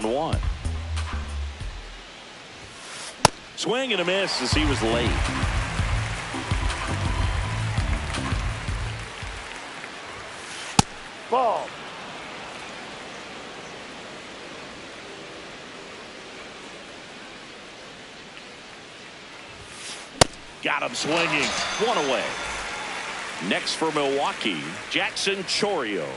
1-1. Swing and a miss as he was late. Ball. Got him swinging. One away. Next for Milwaukee, Jackson Chourio.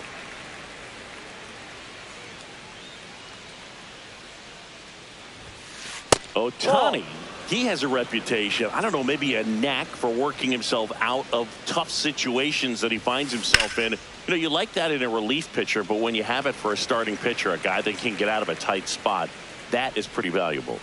Ohtani, he has a reputation, I don't know, maybe a knack for working himself out of tough situations that he finds himself in. You know, you like that in a relief pitcher, but when you have it for a starting pitcher, a guy that can get out of a tight spot, that is pretty valuable.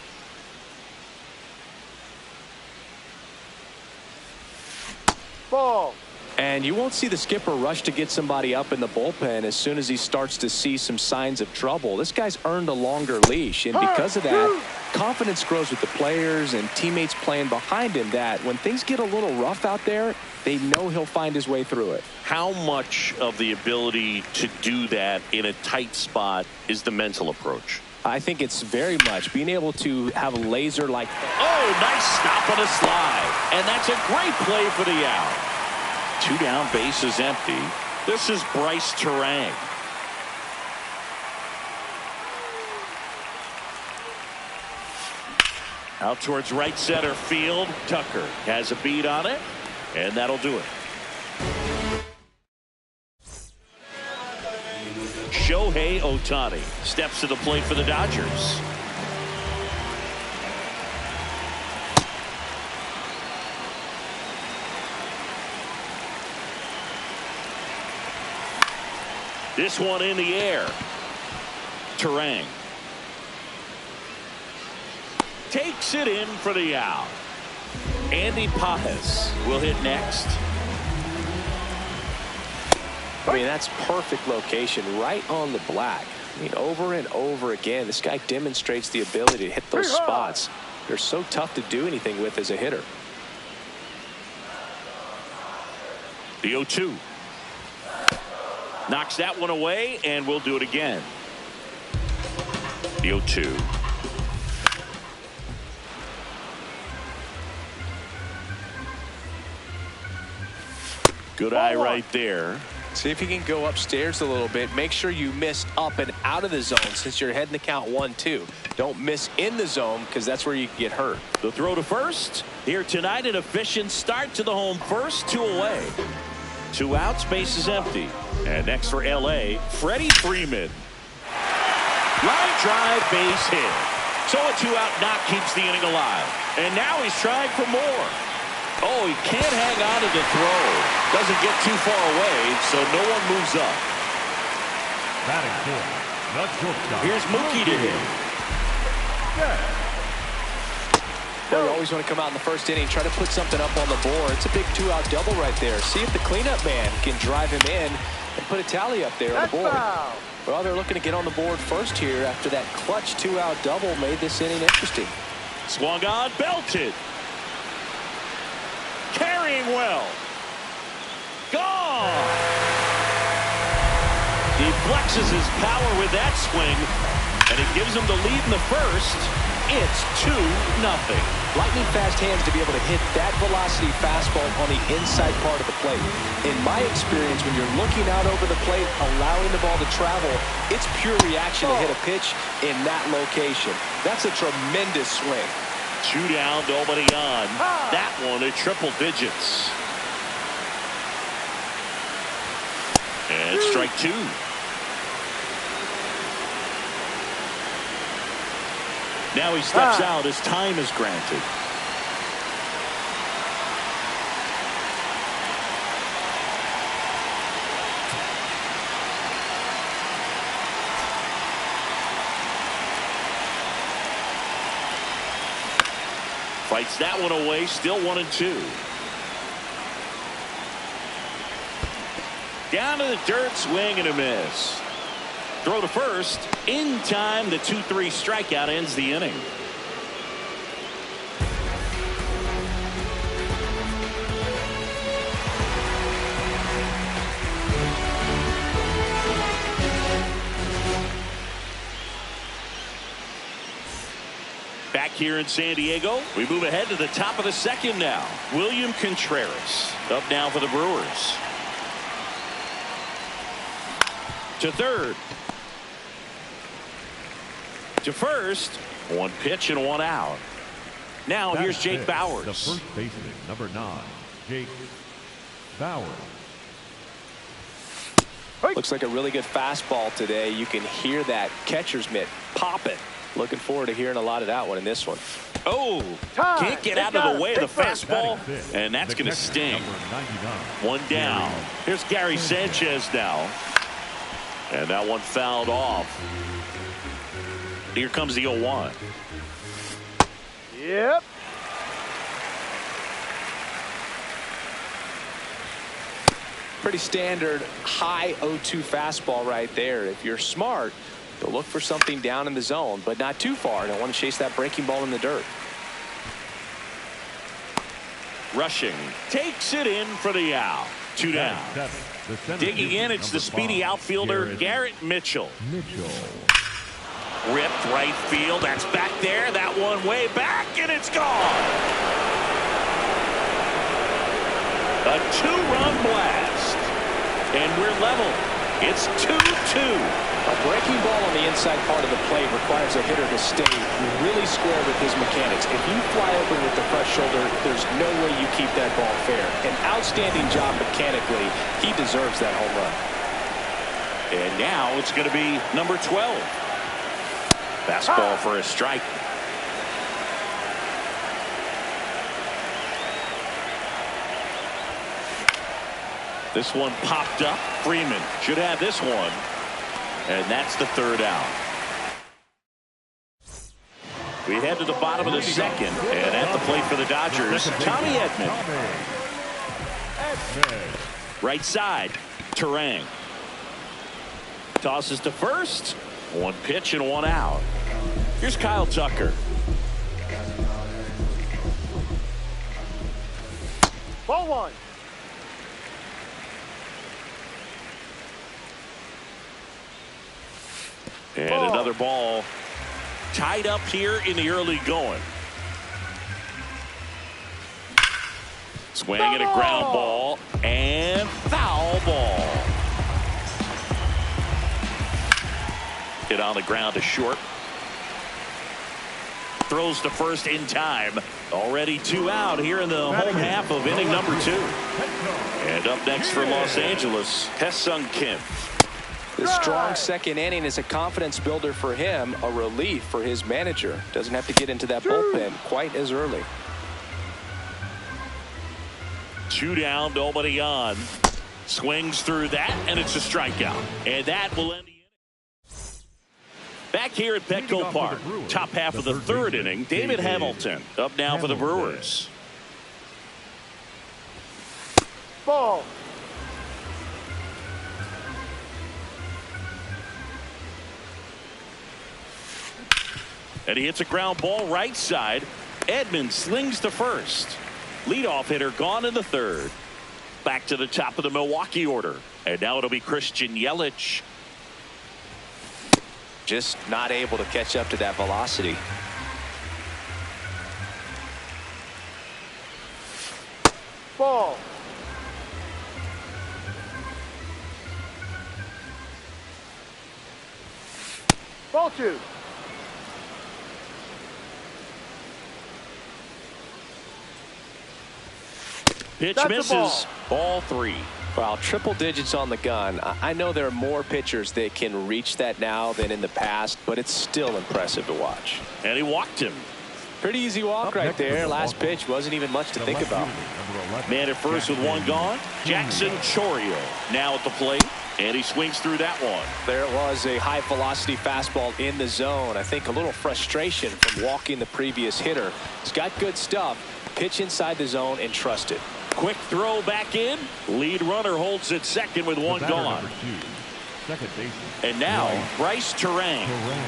Ball. And you won't see the skipper rush to get somebody up in the bullpen as soon as he starts to see some signs of trouble. This guy's earned a longer leash, and because of that, confidence grows with the players and teammates playing behind him, that when things get a little rough out there, they know he'll find his way through it. How much of the ability to do that in a tight spot is the mental approach? I think it's very much being able to have a laser like that. Oh, nice stop on a slide. And that's a great play for the out. 2 down, base is empty. This is Bryce Turang. Out towards right center field. Tucker has a beat on it, and that'll do it. Shohei Ohtani steps to the plate for the Dodgers. This one in the air. Turang takes it in for the out. Andy Pajes will hit next. I mean, that's perfect location, right on the black. I mean, over and over again, this guy demonstrates the ability to hit those spots. They're so tough to do anything with as a hitter. The 0-2. Knocks that one away, and we'll do it again. The 0-2. Good eye right there. See if you can go upstairs a little bit. Make sure you miss up and out of the zone since you're heading to count 1-2. Don't miss in the zone because that's where you can get hurt. The throw to first. Here tonight, an efficient start to the home first. 2 away. 2 outs, base is empty. And next for L.A., Freddie Freeman. Line drive, base hit. So a 2-out knock keeps the inning alive. And now he's trying for more. Oh, he can't hang on to the throw. Doesn't get too far away, so no one moves up. Batting fourth, the shortstop. Here's Mookie to hit. Well, you always want to come out in the first inning, try to put something up on the board. It's a big 2-out double right there. See if the cleanup man can drive him in and put a tally up there on the board. Well, they're looking to get on the board first here after that clutch 2-out double made this inning interesting. Swung on, belted. Carrying well. Gone. He flexes his power with that swing, and it gives him the lead in the first. It's 2-0. Lightning fast hands to be able to hit that velocity fastball on the inside part of the plate. In my experience, when you're looking out over the plate, allowing the ball to travel, it's pure reaction to hit a pitch in that location. That's a tremendous swing. 2 down, nobody on. That one at triple digits. And strike 2. Now he steps out as time is granted. Fights that one away, still 1-2. Down to the dirt, swing and a miss. Throw to first. In time, the 2-3 strikeout ends the inning. here in San Diego. We move ahead to the top of the second now. William Contreras up now for the Brewers. To third. To first. One pitch and one out. Now here's Jake Bauers. The first baseman, number 9, Jake Bauers. Looks like a really good fastball today. You can hear that catcher's mitt popping. Looking forward to hearing a lot of that one in this one. Oh, can't get out of the way of the fastball, and that's going to sting. One down. Here's Gary Sanchez now. And that one fouled off. Here comes the 0-1. Yep. Pretty standard high 0-2 fastball right there. If you're smart, you'll look for something down in the zone, but not too far. Don't want to chase that breaking ball in the dirt. Rushing. Takes it in for the out. 2 down. Digging in, it's the speedy outfielder, Garrett Mitchell. Ripped right field. That's back there. That one way back, and it's gone. A 2-run blast. And we're level. It's 2-2. A breaking ball on the inside part of the plate requires a hitter to stay really square with his mechanics. If you fly open with the front shoulder, there's no way you keep that ball fair. An outstanding job mechanically. He deserves that home run. And now it's going to be number 12. Fastball for a strike. This one popped up. Freeman should have this one. And that's the 3rd out. We head to the bottom of the second. And at the plate for the Dodgers, Tommy Edman. Right side, Terang. Tosses to first. One pitch and one out. Here's Kyle Tucker. Ball 1. And another ball tied up here in the early going. Swing and a ground ball and foul ball. Hit on the ground to short. Throws to first in time. Already 2 out here in the home half of inning number 2. And up next for Los Angeles, Ha-Seong Kim. The strong second inning is a confidence builder for him, a relief for his manager. Doesn't have to get into that bullpen quite as early. 2 down, nobody on. Swings through that, and it's a strikeout. And that will end the inning. Back here at Petco Park, top half of the 3rd inning, David Hamilton up now for the Brewers. Ball. And he hits a ground ball right side. Edman slings to first. Leadoff hitter gone in the 3rd. Back to the top of the Milwaukee order. And now it'll be Christian Yelich. Just not able to catch up to that velocity. Ball. Ball 2. Pitch That's misses. Ball 3. Wow, triple digits on the gun. I know there are more pitchers that can reach that now than in the past, but it's still impressive to watch. And he walked him. Pretty easy walk right there. Last pitch wasn't even much to think about. Man at first with one gone. Jackson Chourio now at the plate. And he swings through that one. There it was, a high velocity fastball in the zone. I think a little frustration from walking the previous hitter. He's got good stuff. Pitch inside the zone and trust it. Quick throw back in. Lead runner holds it second with one gone. And now Bryce Terang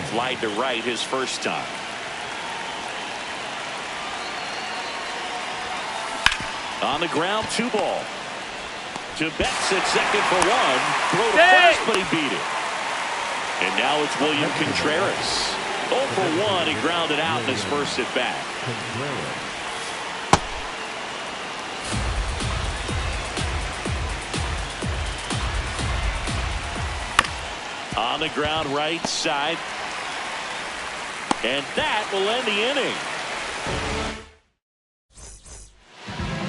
flied to right his first time. On the ground, 2 ball. To Betts at second for 1. Throw to first, but he beat it. And now it's William Contreras. 0 for 1. He grounded out in his first at bat. On the ground right side. And that will end the inning.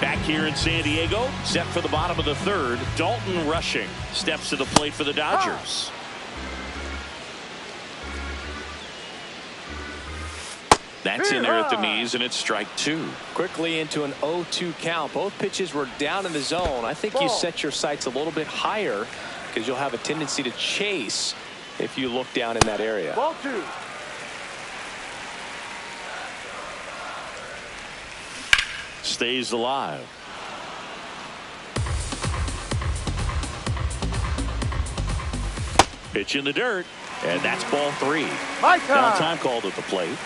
Back here in San Diego, set for the bottom of the third. Dalton Rushing steps to the plate for the Dodgers. That's in there at the knees, and it's strike two. Quickly into an 0-2 count. Both pitches were down in the zone. I think you set your sights a little bit higher because you'll have a tendency to chase if you look down in that area. Ball two. Stays alive. Pitch in the dirt, and that's ball three. My time. Now time called at the plate.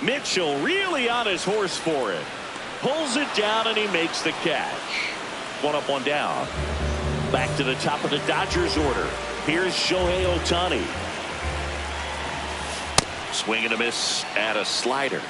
Mitchell really on his horse for it. Pulls it down and he makes the catch. One up, one down. Back to the top of the Dodgers order. Here's Shohei Ohtani. Swing and a miss at a slider.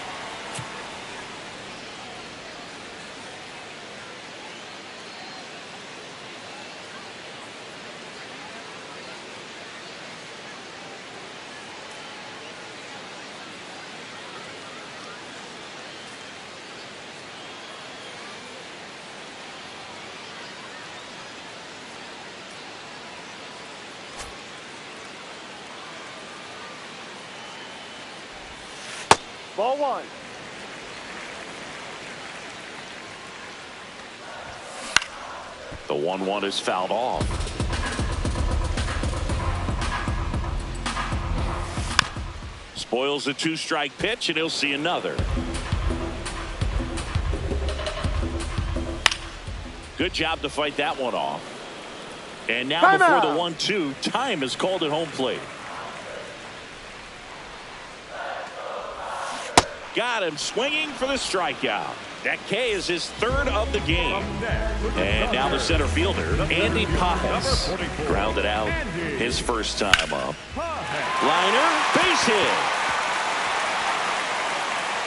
Ball one. The 1-1 is fouled off. Spoils the two-strike pitch, and he'll see another. Good job to fight that one off. And now Time before out. the 1-2, time is called at home plate. Got him swinging for the strikeout. That K is his third of the game. And now the center fielder, Andy Pajes, grounded out his first time up. Liner, base hit.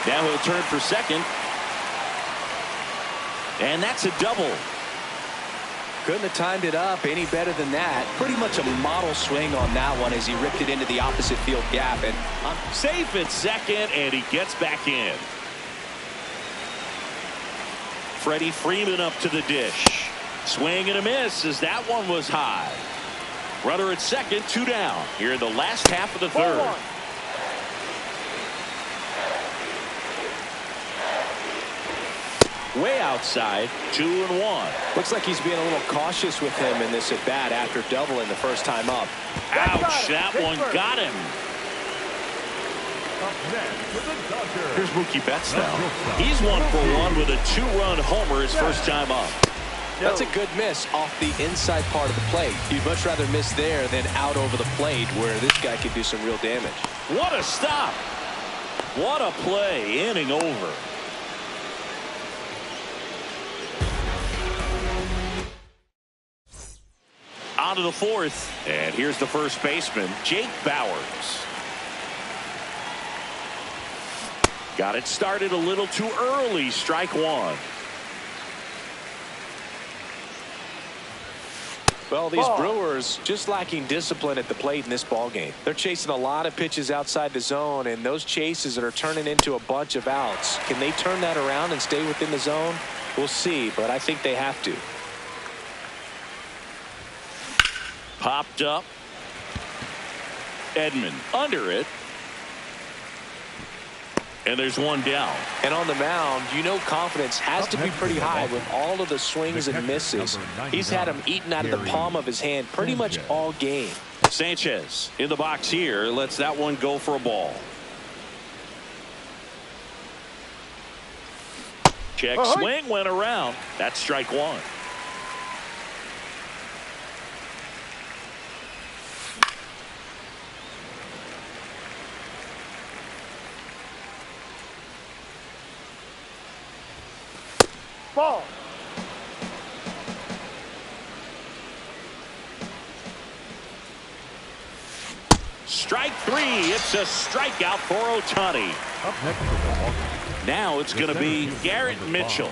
Now he'll turn for second. And that's a double. Couldn't have timed it up any better than that. Pretty much a model swing on that one as he ripped it into the opposite field gap. And safe at second, and he gets back in. Freddie Freeman up to the dish. Swing and a miss as that one was high. Runner at second, two down here in the last half of the Ball third. one. Way outside, 2-1. looks like he's being a little cautious with him in this at bat after doubling the first time up. Ouch, that one got him. Here's Mookie Betts now. He's 1 for 1 with a 2-run homer his first time up. That's a good miss off the inside part of the plate. You'd much rather miss there than out over the plate where this guy could do some real damage. What a stop. What a play. Inning over. On to the fourth. And here's the first baseman, Jake Bauers. Got it started a little too early. Strike one. Well, these Brewers just lacking discipline at the plate in this ballgame. They're chasing a lot of pitches outside the zone, and those chases that are turning into a bunch of outs. Can they turn that around and stay within the zone? We'll see, but I think they have to. Popped up. Edman under it. And there's one down. And on the mound, you know confidence has to be pretty high with all of the swings and misses. He's had them eaten out of the palm of his hand pretty much all game. Sanchez in the box here lets that one go for a ball. Check swing went around. That's strike one. Ball. Strike three. It's a strikeout for Ohtani. Up next for Milwaukee. Now it's going to be Garrett Mitchell.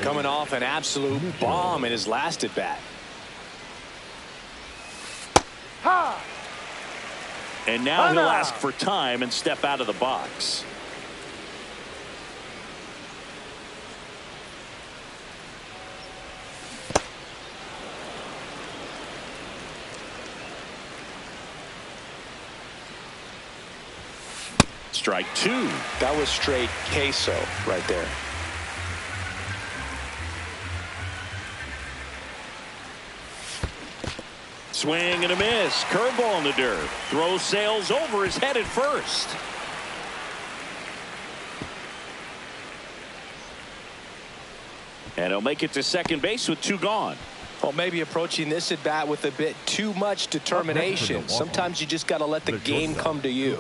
Coming off an absolute bomb in his last at bat. Ha! And now he'll ask for time and step out of the box. Strike two. That was straight queso right there. Swing and a miss. Curveball in the dirt. Throw sails over his head at first. And he'll make it to second base with two gone. Well, maybe approaching this at bat with a bit too much determination. Sometimes you just got to let the game come to you.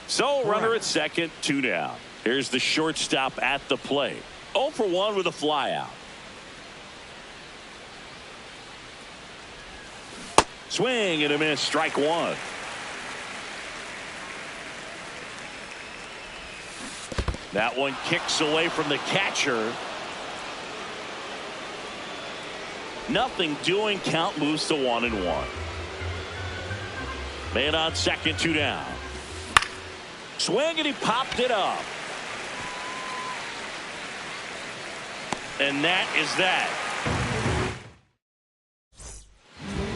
So runner at second, two down. Here's the shortstop at the plate. 0 for 1 with a flyout. Swing and a miss. Strike one. That one kicks away from the catcher. Nothing doing. Count moves to 1-1. Man on second, two down. Swing and he popped it up. And that is that.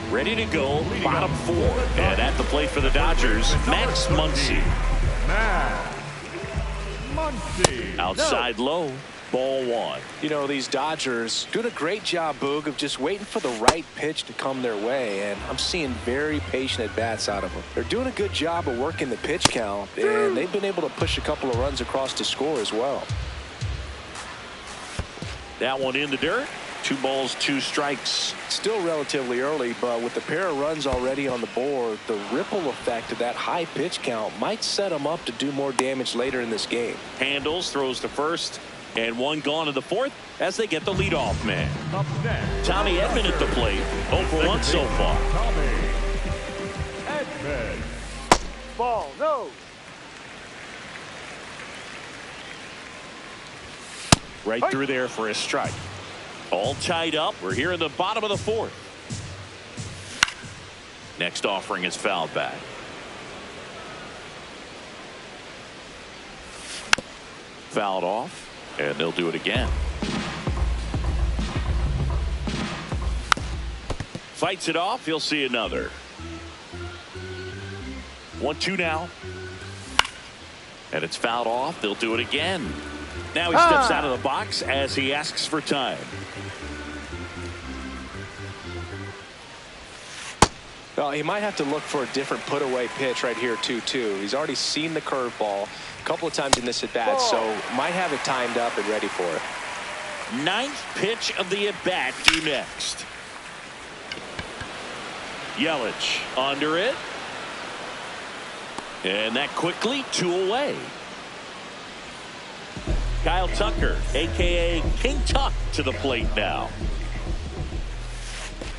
Ready to go, bottom four. And at the plate for the Dodgers, Max Muncy. Outside low, ball one. You know, these Dodgers doing a great job, Boog, of just waiting for the right pitch to come their way. And I'm seeing very patient at-bats out of them. They're doing a good job of working the pitch count, and they've been able to push a couple of runs across to score as well. That one in the dirt. 2 balls, 2 strikes. Still relatively early, but with the pair of runs already on the board, the ripple effect of that high pitch count might set them up to do more damage later in this game. Handles, throws to first, and one gone in the fourth as they get the leadoff man. Up next, Tommy Edman at the plate. 0 for 1 so far. Tommy Edman. Ball, no. Right through there for a strike. All tied up. We're here in the bottom of the fourth. Next offering is fouled back. Fouled off, and they'll do it again. Fights it off. He'll see another. 1-2 now. And it's fouled off. They'll do it again. Now he steps out of the box as he asks for time. Well, he might have to look for a different put-away pitch right here, too. He's already seen the curveball a couple of times in this at-bat, so might have it timed up and ready for it. 9th pitch of the at-bat due next. Yelich under it. And that quickly 2 away. Kyle Tucker, a.k.a. King Tuck, to the plate now.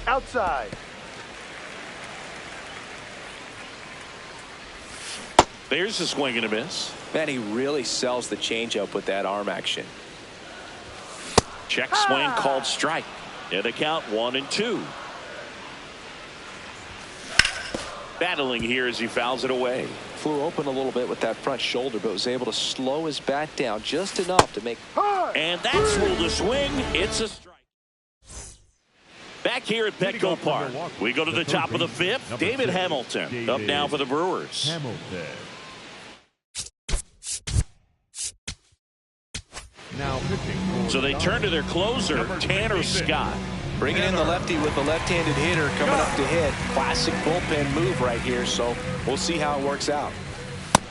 Outside. There's a swing and a miss. Man, he really sells the changeup with that arm action. Check swing called strike. And a count 1-2. Battling here as he fouls it away. Flew open a little bit with that front shoulder, but was able to slow his bat down just enough to make. And that's ruled a swing. It's a strike. Back here at Petco Park, we go to the top of the 5th. David Hamilton up now for the Brewers. Hamilton. Now pitching. So they turn to their closer, Tanner Scott. Bringing in the lefty with the left-handed hitter coming up to hit. Classic bullpen move right here, so we'll see how it works out.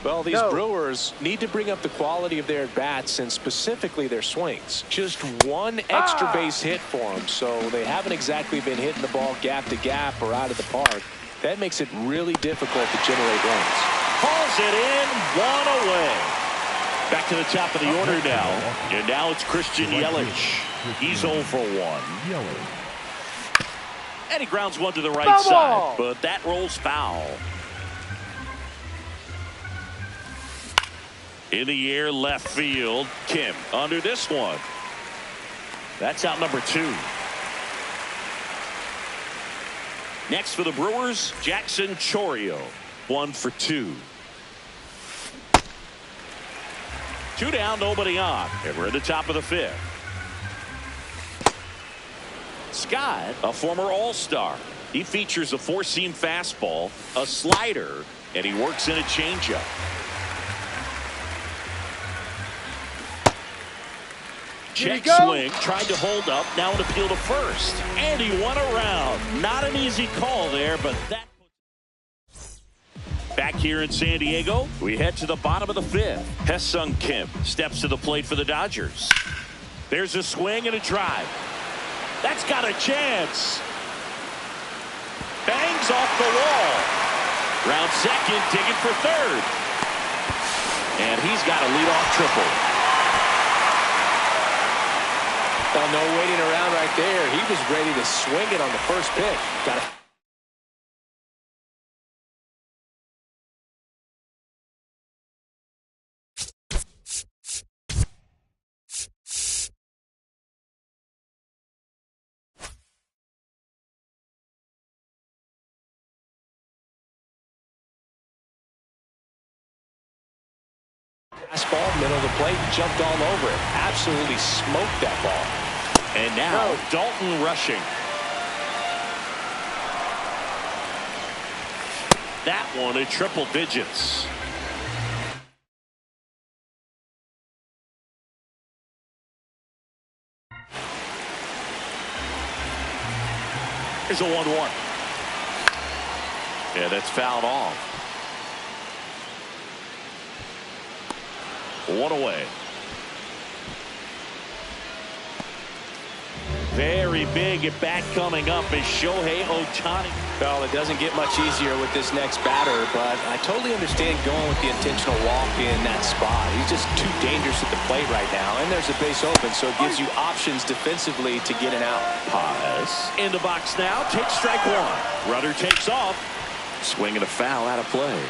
Well, these Brewers need to bring up the quality of their at-bats and specifically their swings. Just one extra base hit for them, so they haven't exactly been hitting the ball gap to gap or out of the park. That makes it really difficult to generate runs. Calls it in, 1 away. Back to the top of the order now. And now it's Christian Yelich. He's 0 for 1. And he grounds one to the right side, but that rolls foul. In the air, left field. Kim under this one. That's out number 2. Next for the Brewers, Jackson Chourio. 1 for 2. 2 down, nobody on. And we're at the top of the 5th. Scott, a former All-Star. He features a 4-seam fastball, a slider, and he works in a changeup. Check swing, tried to hold up, now an appeal to first. And he won around. Not an easy call there, but that. Back here in San Diego, we head to the bottom of the 5th. Ha-Seong Kim steps to the plate for the Dodgers. There's a swing and a drive. That's got a chance. Bangs off the wall. Round second, digging for third. And he's got a leadoff triple. Well, no waiting around right there. He was ready to swing it on the first pitch. Got it. Fastball, middle of the plate, jumped all over it. Absolutely smoked that ball. And now Dalton rushing. That one at triple digits. Here's a 1-1. Yeah, that's fouled off. 1 away. Very big at bat coming up is Shohei Ohtani. Well, it doesn't get much easier with this next batter, but I totally understand going with the intentional walk in that spot. He's just too dangerous at the plate right now, and there's a base open, so it gives you options defensively to get an out. Pass. In the box now, takes strike 1. Rudder takes off. Swinging a foul out of play.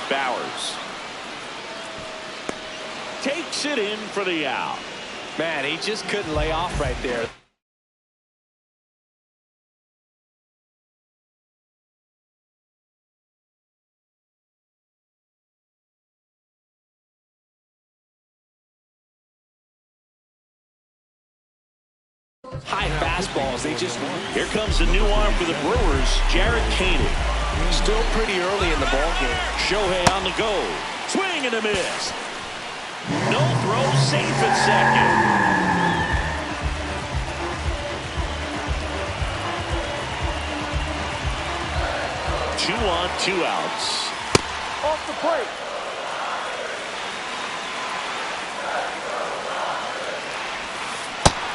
Bowers takes it in for the out. Man, he just couldn't lay off right there. High fastballs, they just... Here comes the new arm for the Brewers, Jared Koenig. Still pretty early in the ballgame. Shohei on the go. Swing and a miss. No throw, safe at second. 2 on, 2 outs. Off the plate.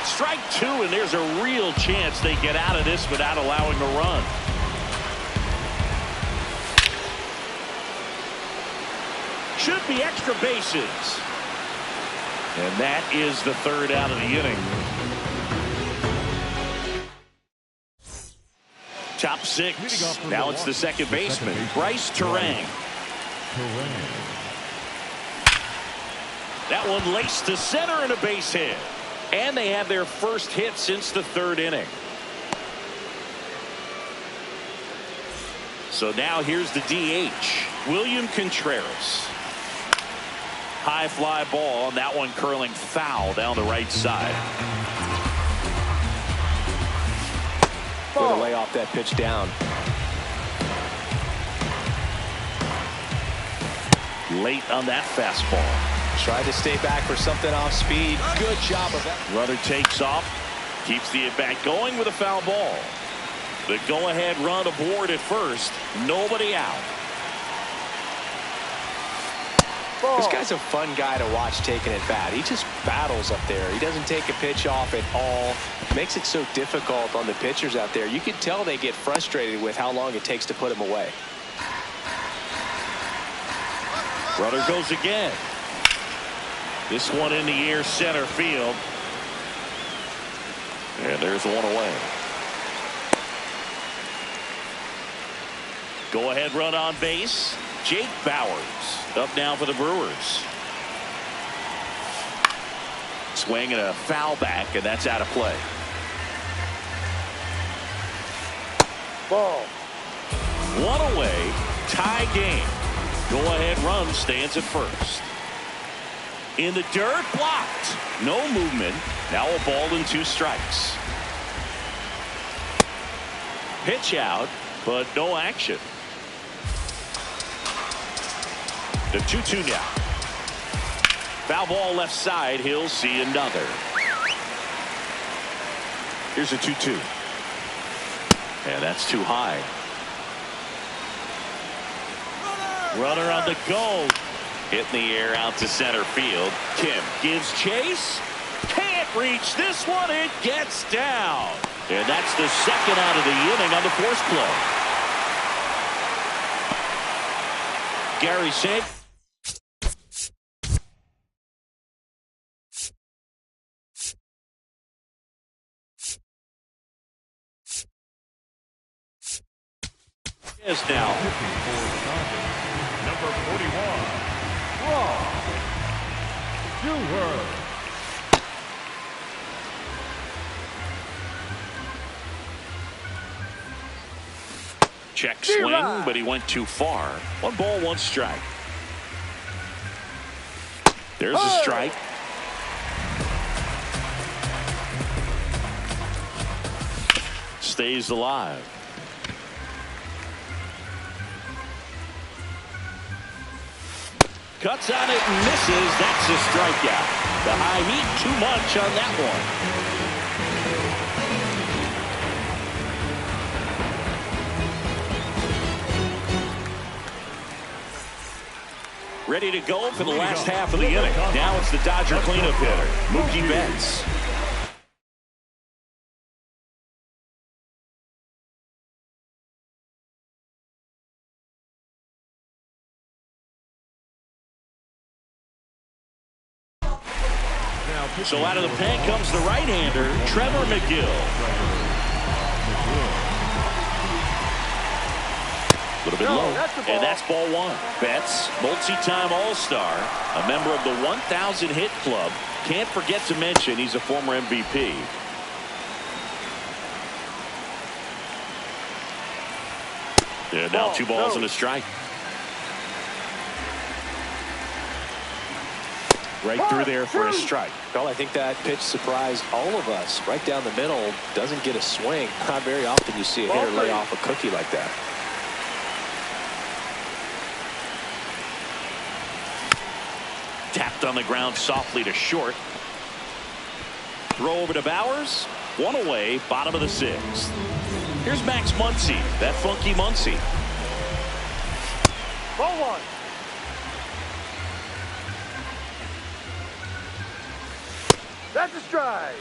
Strike 2, and there's a real chance they get out of this without allowing a run. Should be extra bases. And that is the 3rd out of the inning. Top 6. Now it's the second baseman, Bryce Turang. That one laced to center and a base hit. And they have their first hit since the 3rd inning. So now here's the DH, William Contreras. High fly ball, and that one curling foul down the right side. Way to lay off that pitch down. Late on that fastball. Tried to stay back for something off speed. Good job of that. Runner takes off, keeps the at-bat going with a foul ball. The go-ahead run aboard at first. Nobody out. This guy's a fun guy to watch taking at bat. He just battles up there. He doesn't take a pitch off at all. Makes it so difficult on the pitchers out there. You can tell they get frustrated with how long it takes to put him away. Runner goes again. This one in the air, center field. And there's 1 away. Go ahead run on base. Jake Bauers up now for the Brewers. Swing and a foul back, and that's out of play. Ball. One away, tie game. Go ahead run stands at first. In the dirt, blocked. No movement. Now a ball and 2 strikes. Pitch out, but no action. The 2-2 now. Foul ball left side. He'll see another. Here's a 2-2. And that's too high. Runner on the go. Hit in the air out to center field. Kim gives chase. Can't reach this one. It gets down. And that's the second out of the inning on the force play. Gary Saint. Is now. Number 41. Raw. Stewart. Check swing, but he went too far. 1 ball, 1 strike. There's a strike. Stays alive. Cuts on it and misses. That's a strikeout. The high heat, too much on that one. Ready to go for the last half of the inning. Now it's the Dodger cleanup hitter, Mookie Betts. So out of the pen comes the right-hander, Trevor McGill. A little bit low, and that's ball 1. Betts, multi-time All-Star, a member of the 1,000 hit club. Can't forget to mention he's a former MVP. And now 2 balls and a strike. Right through there for a strike. Well, I think that pitch surprised all of us. Right down the middle, doesn't get a swing. Not very often you see a hitter lay off a cookie like that. Tapped on the ground softly to short. Throw over to Bauers. 1 away, bottom of the 6th. Here's Max Muncy, that funky Muncy. Ball 1. That's a strike.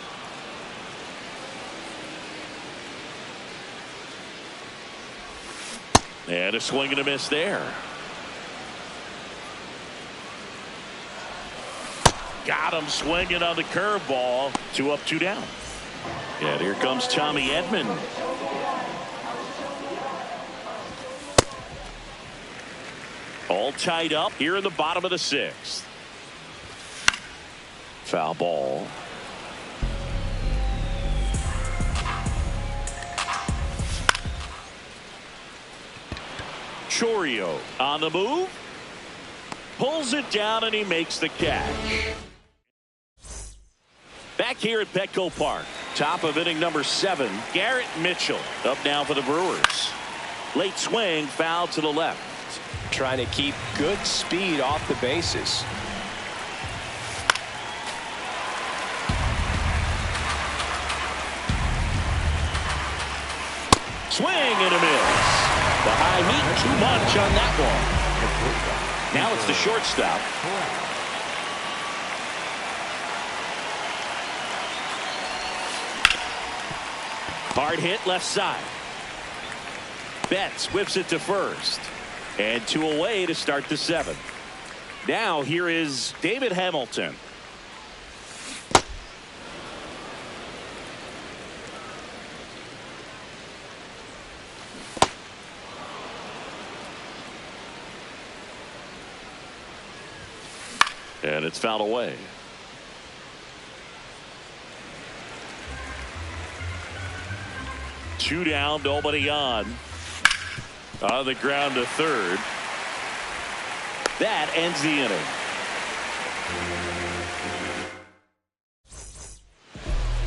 And a swing and a miss there. Got him swinging on the curveball. 2 up, 2 down. And here comes Tommy Edman. All tied up here in the bottom of the 6th. Foul ball. Chourio on the move. Pulls it down and he makes the catch. Back here at Petco Park. Top of inning number 7. Garrett Mitchell up now for the Brewers. Late swing, foul to the left. Trying to keep good speed off the bases. Swing and a miss. The high heat, too much on that one. Now it's the shortstop. Hard hit left side. Betts whips it to first. And 2 away to start the 7th. Now here is David Hamilton. And it's fouled away. Two down, nobody on. On the ground to third. That ends the inning.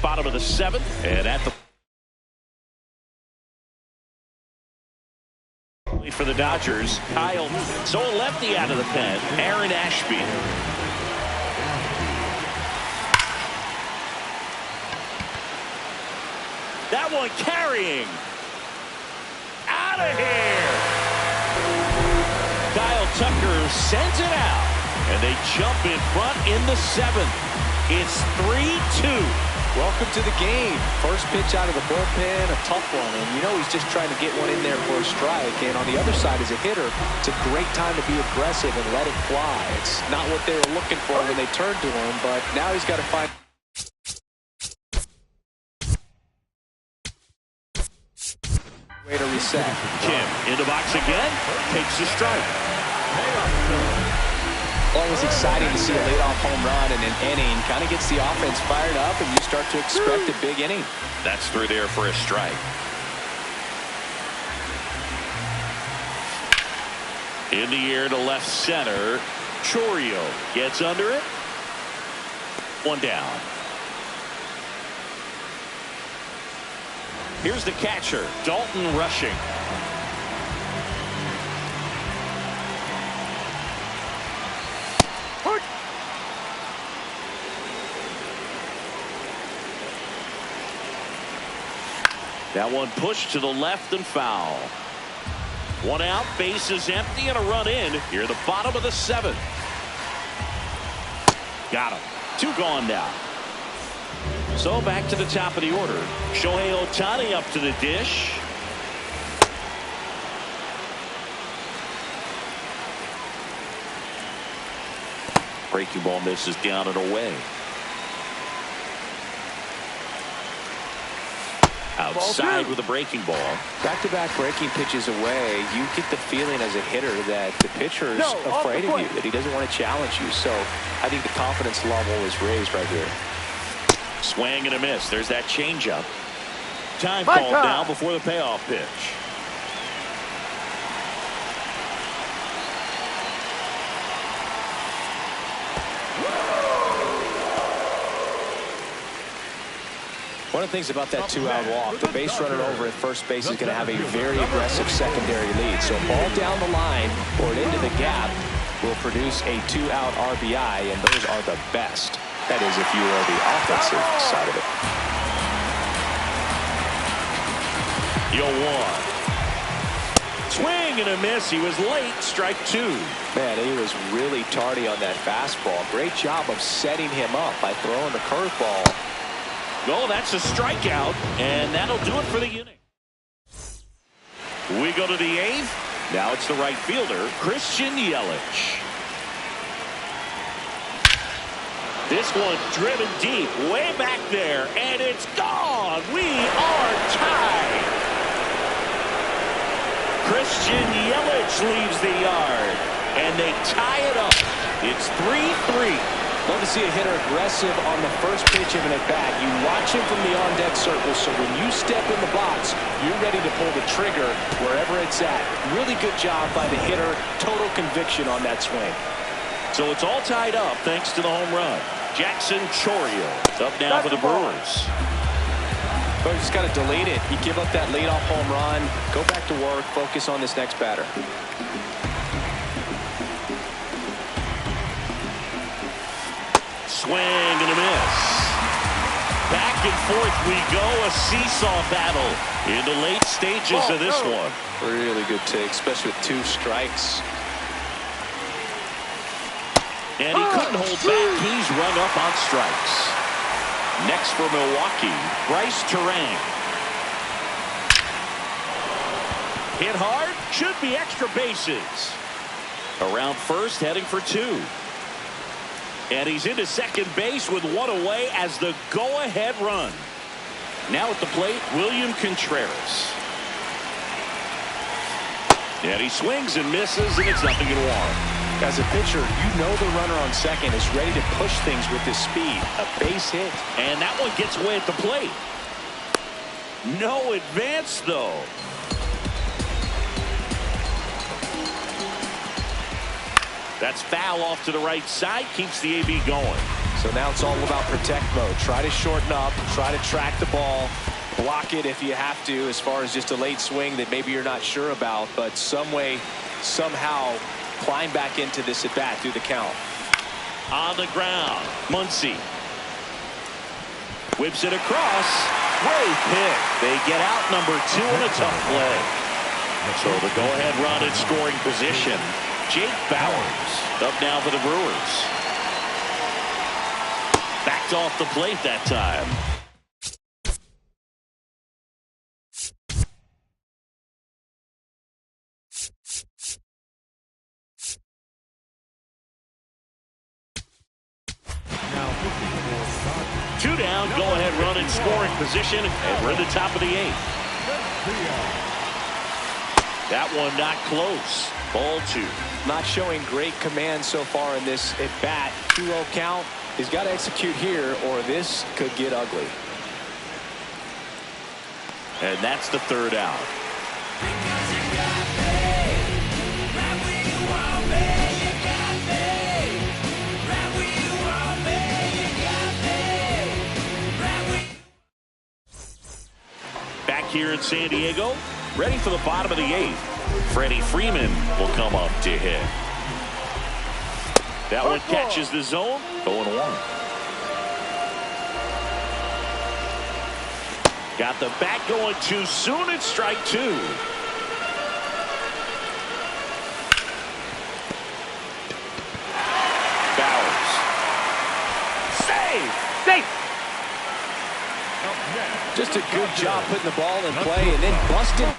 Bottom of the seventh, and at the for the Dodgers, Kyle. So a lefty out of the pen, Aaron Ashby. That one carrying. Out of here. Kyle Tucker sends it out, and they jump in front in the seventh. It's 3-2. Welcome to the game. First pitch out of the bullpen, a tough one. And you know he's just trying to get one in there for a strike. And on the other side as a hitter, it's a great time to be aggressive and let it fly. It's not what they were looking for when they turned to him, but now he's got to find way to reset. Kim in the box again, takes the strike. Always exciting to see a leadoff home run in an inning. Kind of gets the offense fired up, and you start to expect a big inning. That's through there for a strike. In the air to left center. Chourio gets under it. One down. Here's the catcher, Dalton rushing. That one pushed to the left and foul. One out, base is empty, and a run in here at the bottom of the seventh. Got him. Two gone now. So back to the top of the order. Shohei Ohtani up to the dish. Breaking ball misses down and away. Outside with a breaking ball. Back-to-back breaking pitches away, you get the feeling as a hitter that the pitcher's afraid of you, that he doesn't want to challenge you. So I think the confidence level is raised right here. Swing and a miss. There's that changeup. Time called now before the payoff pitch. One of the things about that two-out walk, the base runner over at first base is going to have a very aggressive secondary lead. So ball down the line or into the gap will produce a two-out RBI, and those are the best. That is if you are the offensive side of it. You'll one. Swing and a miss. He was late. Strike two. Man, he was really tardy on that fastball. Great job of setting him up by throwing the curveball. Oh, that's a strikeout, and that'll do it for the inning. We go to the eighth. Now it's the right fielder, Christian Yelich. This one driven deep, way back there, and it's gone. We are tied. Christian Yelich leaves the yard, and they tie it up. It's 3-3. Love to see a hitter aggressive on the first pitch of an at-bat. You watch him from the on-deck circle, so when you step in the box, you're ready to pull the trigger wherever it's at. Really good job by the hitter. Total conviction on that swing. So it's all tied up thanks to the home run. Jackson Chourio up now for the Brewers. But you just got to delete it. You give up that leadoff home run, go back to work, focus on this next batter. Swing and a miss. Back and forth we go. A seesaw battle in the late stages of this one. Really good take, especially with two strikes. And he couldn't hold back. He's rung up on strikes. Next for Milwaukee, Bryce Terang. Hit hard. Should be extra bases. Around first, heading for two. And he's into second base with one away as the go-ahead run. Now at the plate, William Contreras. And he swings and misses, and it's 0-1. As a pitcher, you know the runner on second is ready to push things with his speed. A base hit. And that one gets away at the plate. No advance, though. That's foul off to the right side. Keeps the AB going. So now it's all about protect mode. Try to shorten up. Try to track the ball. Block it if you have to, as far as just a late swing that maybe you're not sure about. But some way, somehow, climb back into this at bat through the count. On the ground, Muncy whips it across. Great pick. They get out number 2 in a tough play. So the go-ahead run in scoring position. Jake Bauers up now for the Brewers. Backed off the plate that time. Two down, go-ahead run in scoring position, and we're at the top of the 8th. That one not close. Ball 2. Not showing great command so far in this at bat. 2-0 count. He's got to execute here, or this could get ugly. And that's the 3rd out. Back here in San Diego, ready for the bottom of the 8th. Freddie Freeman will come up to hit. That one catches the zone. 0-1. Got the bat going too soon. It's strike 2. Bauers. Save. Safe. Just a good job putting the ball in play and then busting.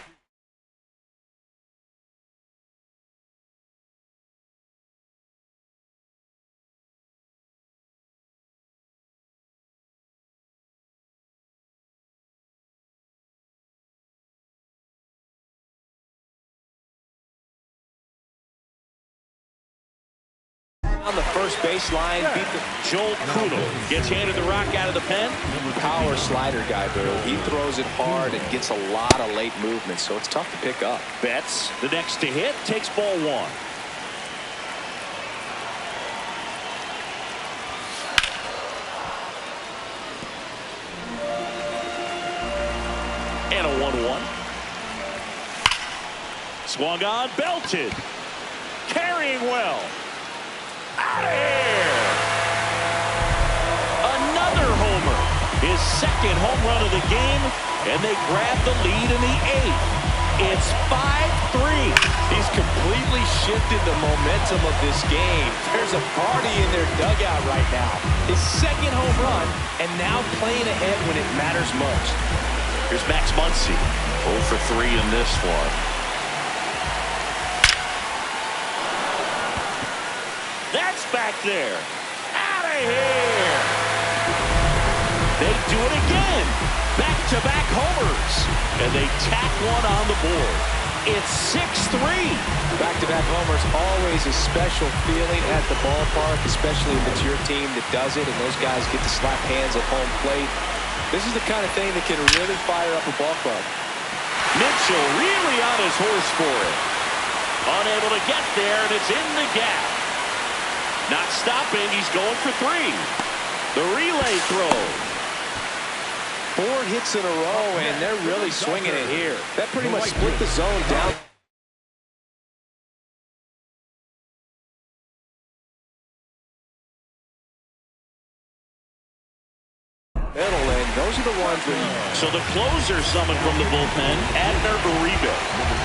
On the first baseline, beat the Joel Kuhnel gets handed the rock out of the pen. power slider guy, Boo. He throws it hard and gets a lot of late movement, so it's tough to pick up. Betts, the next to hit, takes ball 1. And a 1-1. Swung on, belted. Carrying well. Out of here. Another homer. His second home run of the game, and they grab the lead in the 8th. It's 5-3. He's completely shifted the momentum of this game. There's a party in their dugout right now. His second home run, and now playing ahead when it matters most. Here's Max Muncy. 0 for 3 in this one. That's back there. Out of here. They do it again. Back-to-back homers. And they tack one on the board. It's 6-3. Back-to-back homers, always a special feeling at the ballpark, especially if it's your team that does it and those guys get to slap hands at home plate. This is the kind of thing that can really fire up a ball club. Mitchell really on his horse for it. Unable to get there, and it's in the gap. Not stopping, he's going for 3. The relay throw. 4 hits in a row, and they're really swinging it here. That pretty much split the zone down. Middle, and those are the ones where So the closer summoned from the bullpen, Adner Uribe.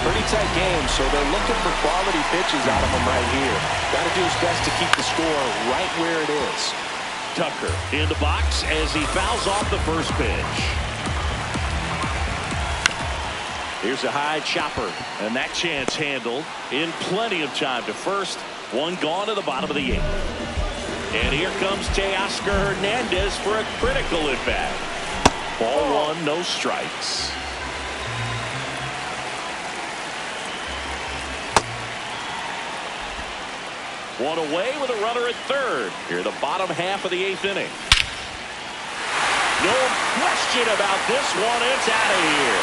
pretty tight game, so they're looking for quality pitches out of him right here. Got to do his best to keep the score right where it is. Tucker in the box as he fouls off the first pitch. Here's a high chopper, and that chance handled in plenty of time to first. One gone to the bottom of the 8th. And here comes Teoscar Hernandez for a critical at bat. Ball 1, no strikes. One away with a runner at third. Here, the bottom half of the 8th inning. No question about this one. It's out of here.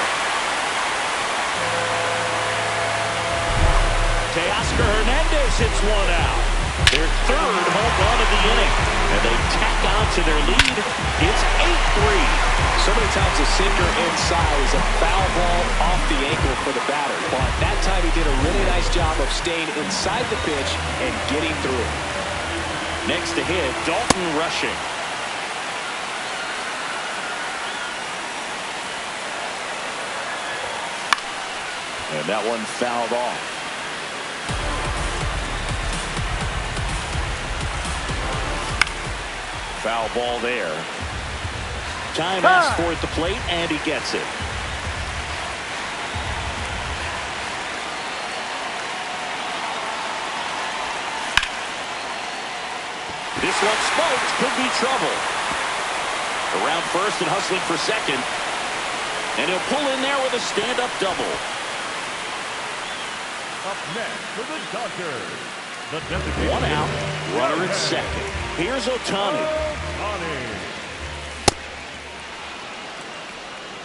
Teoscar Hernandez hits one out. Their third home run of the inning. And they tack on to their lead. It's 8-3. So many times a sinker inside is a foul ball off the ankle for the batter. But that time he did a really nice job of staying inside the pitch and getting through. Next to hit, Dalton rushing. And that one fouled off. Foul ball there. Time asked for at the plate, and he gets it. This one smoked. Could be trouble. Around first and hustling for second. And he'll pull in there with a stand-up double. Up next for the Dodgers, the designated One out, runner at second. Here's Ohtani.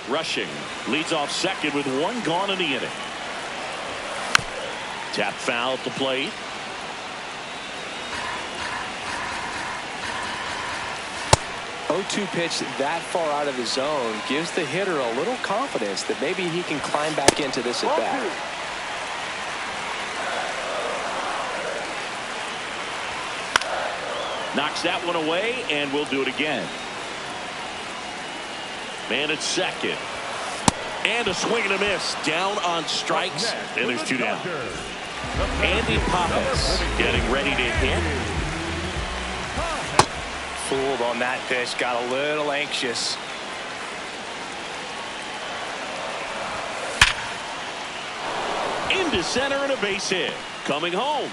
Rushing, leads off second with one gone in the inning. Tap foul at the plate. O2 pitch that far out of the zone gives the hitter a little confidence that maybe he can climb back into this at bat. Knocks that one away, and we'll do it again. Man at second. And a swing and a miss. Down on strikes, and there's two down. Andy Pappas getting ready to hit. Fooled on that pitch, got a little anxious. Into center and a base hit. Coming home.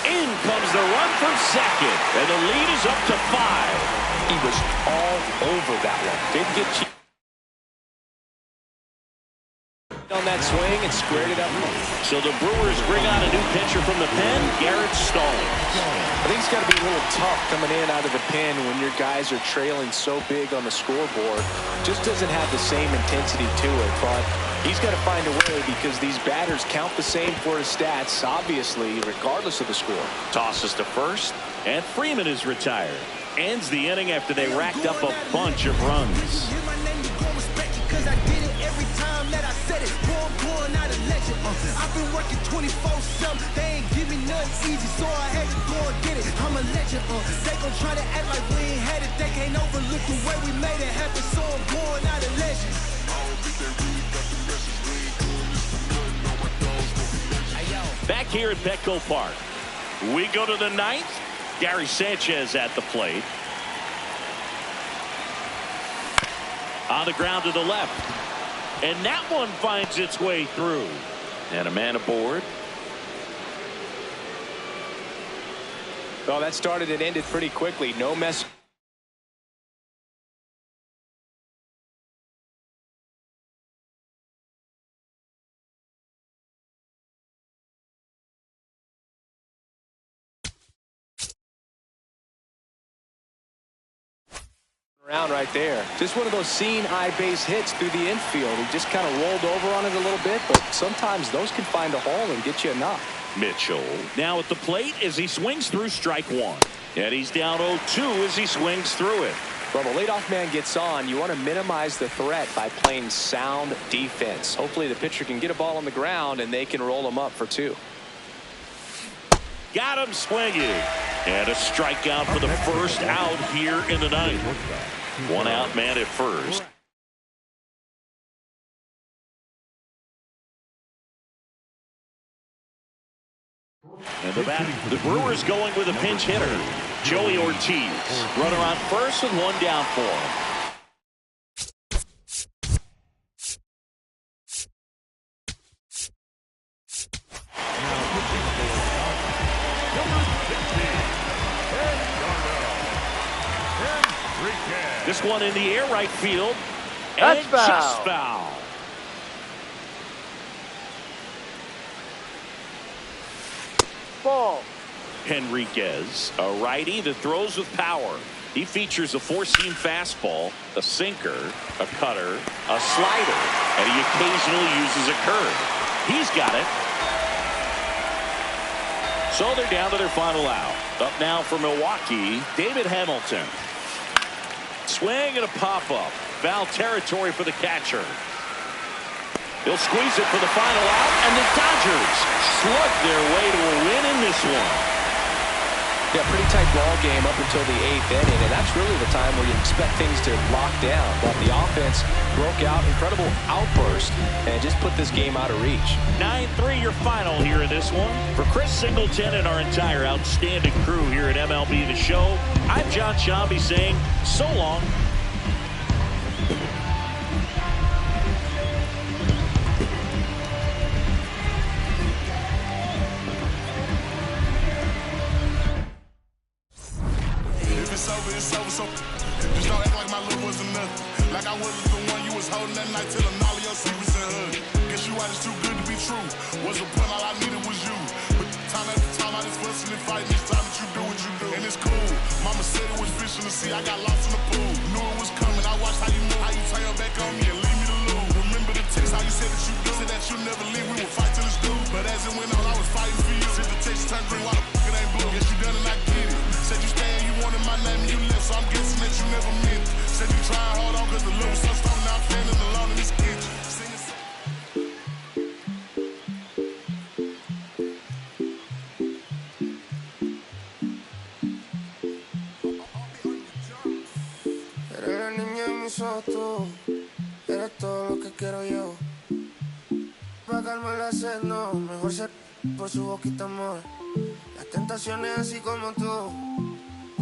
In comes the run from second, and the lead is up to 5. He was all over that one. Didn't get cheap on that swing and squared it up. So the Brewers bring on a new pitcher from the pen, Garrett Stallings. I think it's got to be a little tough coming in out of the pen when your guys are trailing so big on the scoreboard. Just doesn't have the same intensity to it, but he's got to find a way because these batters count the same for his stats, obviously, regardless of the score. Tosses to first, and Freeman is retired. Ends the inning after they racked up a bunch of runs. I've been working 24/7. They ain't give me nothing easy, so I had to go and get it. I'm a legend. They gon' try to act like we ain't had it. They can't overlook the way we made it happen, so I'm going out a legend. Back here at Petco Park, we go to the 9th. Gary Sanchez at the plate. On the ground to the left. And that one finds its way through. And a man aboard. Well, that started and ended pretty quickly. No mess. Around right there. Just one of those seeing eye base hits through the infield. He just kind of rolled over on it a little bit, but sometimes those can find a hole and get you enough. Mitchell now at the plate as he swings through strike one. And he's down 0-2 as he swings through it. Well, the leadoff man gets on. You want to minimize the threat by playing sound defense. Hopefully the pitcher can get a ball on the ground and they can roll him up for 2. Got him swinging. And a strikeout for the first out here in the 9th. One out man at first. And the Brewers going with a pinch hitter, Joey Ortiz. Runner on first and one down for him. This one in the air right field. And That's foul. Just foul. Ball. Henriquez, a righty that throws with power. He features a four-seam fastball, a sinker, a cutter, a slider, and he occasionally uses a curve. He's got it. So they're down to their final out. Up now for Milwaukee, David Hamilton. Swing and a pop-up. Foul territory for the catcher. He'll squeeze it for the final out, and the Dodgers slug their way to a win in this one. Yeah, pretty tight ball game up until the 8th inning, and that's really the time where you expect things to lock down. But the offense broke out, incredible outburst, and just put this game out of reach. 9-3 your final here in this one. For Chris Singleton and our entire outstanding crew here at MLB The Show, I'm John Shambi saying so long. It's over, so just don't act like my love wasn't nothing. Like I wasn't the one you was holding that night, telling all of your secrets and hood. Guess you was too good to be true. Was a point, all I needed was you. But time after time, I just fussing and fighting. It's time that you do what you do, and it's cool. Mama said it was fish in the sea. I got lost in the pool. Knew it was coming. I watched how you move, how you turn your back on me and leave me to lose. Remember the text, how you said that you do, said that you'll never leave. We would fight till it's through. But as it went on, I was fighting for you. Said the text turned green, why the fuck it ain't blue? Guess you done and I get it. Said you stay and you wanted my name and you left, so I'm guessing that you never meant it. Said you try and hold on cause the love was so strong, now I'm feeling alone in this kitchen. Eres la niña de mis ojos, tú eres todo lo que quiero yo. Pa' calmar la sed, no, mejor ser por su boquita, amor. Las tentaciones así como tú,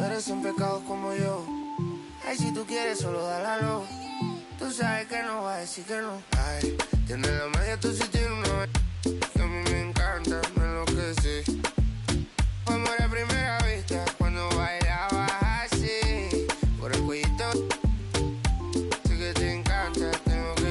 eres sin pecado como yo. Ay, si tú quieres, solo dálalo. Tú sabes que no va a decir que no. Ay, tienes la magia, tú sí tienes una.